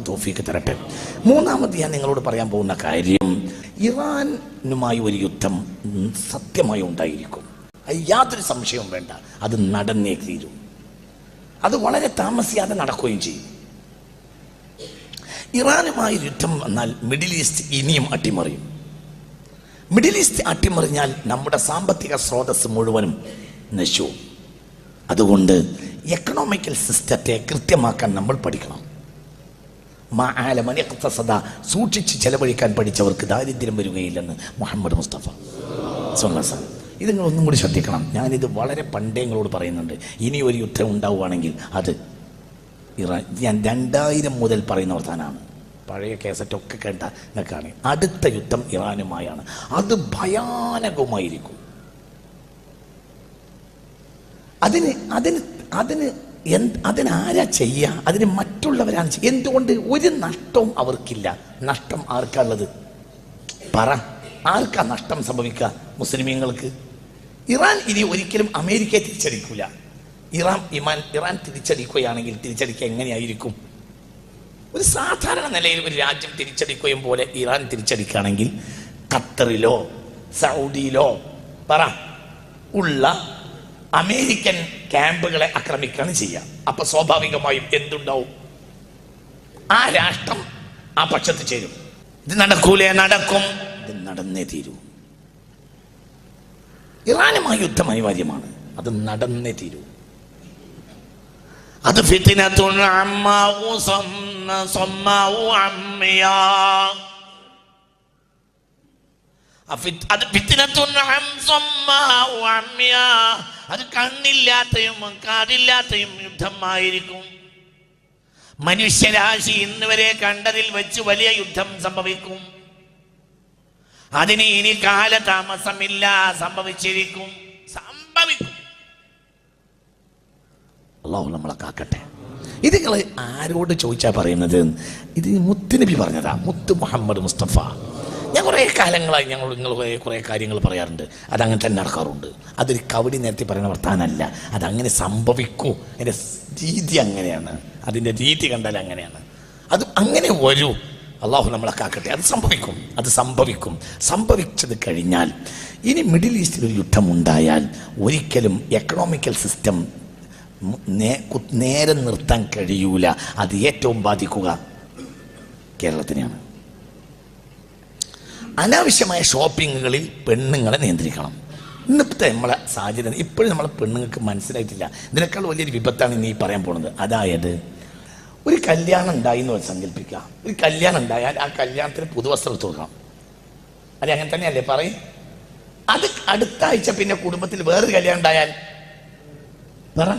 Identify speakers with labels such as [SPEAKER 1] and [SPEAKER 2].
[SPEAKER 1] തൗഫീഖ് തരട്ടെ. മൂന്നാമത് ഞാൻ നിങ്ങളോട് പറയാൻ പോകുന്ന കാര്യം, ഇറാനുമായി ഒരു യുദ്ധം സത്യമായി ഉണ്ടായിരിക്കും. യാതൊരു സംശയവും വേണ്ട, അത് നടന്നേ തീരും. അത് വളരെ താമസിയാതെ നടക്കുകയും ചെയ്യും. ഇറാനുമായി യുദ്ധം വന്നാൽ മിഡിൽ ഈസ്റ്റ് ഇനിയും അട്ടിമറിയും. മിഡിൽ ഈസ്റ്റ് അട്ടിമറിഞ്ഞാൽ നമ്മുടെ സാമ്പത്തിക സ്രോതസ് മുഴുവനും നശിക്കും. അതുകൊണ്ട് എക്കണോമിക്കൽ സിസ്റ്റത്തെ കൃത്യമാക്കാൻ നമ്മൾ പഠിക്കണം. സൂക്ഷിച്ച് ചെലവഴിക്കാൻ പഠിച്ചവർക്ക് ദാരിദ്ര്യം വരികയില്ലെന്ന് മുഹമ്മദ് മുസ്തഫ സ്വല്ലല്ലാഹു അലൈഹി വസല്ലം. ഇത് നിങ്ങൾ ഒന്നും കൂടി ശ്രദ്ധിക്കണം. ഞാനിത് വളരെ പണ്ടേ നിങ്ങളോട് പറയുന്നുണ്ട്. ഇനി ഒരു യുദ്ധം ഉണ്ടാവുകയാണെങ്കിൽ അത് ഇറാൻ. ഞാൻ 2000 മുതൽ പറയുന്ന വർത്താനാണ്. പഴയ കേസറ്റൊക്കെ കേട്ട നിൽക്കുകയാണ്. അടുത്ത യുദ്ധം ഇറാനുമായാണ്. അത് ഭയാനകമായിരിക്കും. അതിനാരാ ചെയ്യുക? അതിന് മറ്റുള്ളവരാണ് ചെയ്യുക. എന്തുകൊണ്ട്? ഒരു നഷ്ടവും അവർക്കില്ല. നഷ്ടം ആർക്കുള്ളത്? പറ, ആർക്കാ നഷ്ടം സംഭവിക്കുക? മുസ്ലിമീങ്ങൾക്ക്. ഇറാൻ ഇനി ഒരിക്കലും അമേരിക്കയെ തിരിച്ചടിക്കൂല. ഇറാൻ തിരിച്ചടിക്കുകയാണെങ്കിൽ തിരിച്ചടിക്കുക എങ്ങനെയായിരിക്കും? ഒരു സാധാരണ നിലയിൽ ഒരു രാജ്യം തിരിച്ചടിക്കുകയും പോലെ ഇറാൻ തിരിച്ചടിക്കുകയാണെങ്കിൽ ഖത്തറിലോ സൗദിയിലോ പറ ഉള്ള അമേരിക്കൻ ക്യാമ്പുകളെ ആക്രമിക്കുകയാണ് ചെയ്യുക. അപ്പൊ സ്വാഭാവികമായും എന്തുണ്ടാവും? ആ രാഷ്ട്രം ആ പക്ഷത്ത് ചേരും. ഇത് നടക്കൂലേ? നടക്കും. ഇത് നടന്നേ തീരൂ. ഇറാനുമായി യുദ്ധം അനിവാര്യമാണ്. അത് നടന്നേ തീരൂ. അത് ഫിത്നത്തുൻ അമ്മാഉ സമ്മാഉ അമ്മിയാ. അത് കണ്ണില്ലാത്തയും കാതില്ലാത്തയും യുദ്ധമായിരിക്കും. മനുഷ്യരാശി ഇന്ന് വരെ കണ്ടതിൽ വെച്ച് വലിയ യുദ്ധം സംഭവിക്കും. അതിന് ഇനി കാലതാമസമില്ല. സംഭവിച്ചിരിക്കും. സംഭവിക്കും. അല്ലാഹു നമ്മളെ കാക്കട്ടെ. ഇത് നിങ്ങൾ ആരോട് ചോദിച്ചാ പറയുന്നത്? ഇത് മുത്തുനബി പറഞ്ഞതാ, മുത്ത് മുഹമ്മദ് മുസ്തഫ. ഞാൻ കുറേ കാലങ്ങളായി നിങ്ങൾ കുറേ കാര്യങ്ങൾ പറയാറുണ്ട്. അതങ്ങനെ തന്നെ നടക്കാറുണ്ട്. അതൊരു കവടി നേരത്തെ പറയുന്ന വർത്താനല്ല. അതങ്ങനെ സംഭവിക്കൂ. അതിൻ്റെ രീതി അങ്ങനെയാണ്. അതിൻ്റെ രീതി കണ്ടാൽ അങ്ങനെയാണ്. അത് അങ്ങനെ വരൂ. അള്ളാഹു നമ്മളെ കാക്കട്ടെ. അത് സംഭവിക്കും. അത് സംഭവിക്കും. സംഭവിച്ചത് കഴിഞ്ഞാൽ ഇനി മിഡിൽ ഈസ്റ്റിൽ ഒരു യുദ്ധമുണ്ടായാൽ ഒരിക്കലും എക്കണോമിക്കൽ സിസ്റ്റം നേരെ നിർത്താൻ കഴിയൂല. അത് ഏറ്റവും ബാധിക്കുക കേരളത്തിനെയാണ്. അനാവശ്യമായ ഷോപ്പിങ്ങുകളിൽ പെണ്ണുങ്ങളെ നിയന്ത്രിക്കണം. ഇന്നത്തെ നമ്മളെ സാഹചര്യം ഇപ്പോഴും നമ്മളെ പെണ്ണുങ്ങൾക്ക് മനസ്സിലായിട്ടില്ല. ഇതിനേക്കാൾ വലിയൊരു വിപത്താണ് ഇനി പറയാൻ പോകുന്നത്. അതായത് ഒരു കല്യാണം ഉണ്ടായി എന്ന് സങ്കല്പിക്കുക. ഒരു കല്യാണം ഉണ്ടായാൽ ആ കല്യാണത്തിന് പുതുവസ്ത്രം എടുത്ത് കൊടുക്കണം. അത് അങ്ങനെ തന്നെയല്ലേ പറയും? അത് അടുത്ത ആഴ്ച പിന്നെ കുടുംബത്തിൽ വേറൊരു കല്യാണം ഉണ്ടായാൽ പറ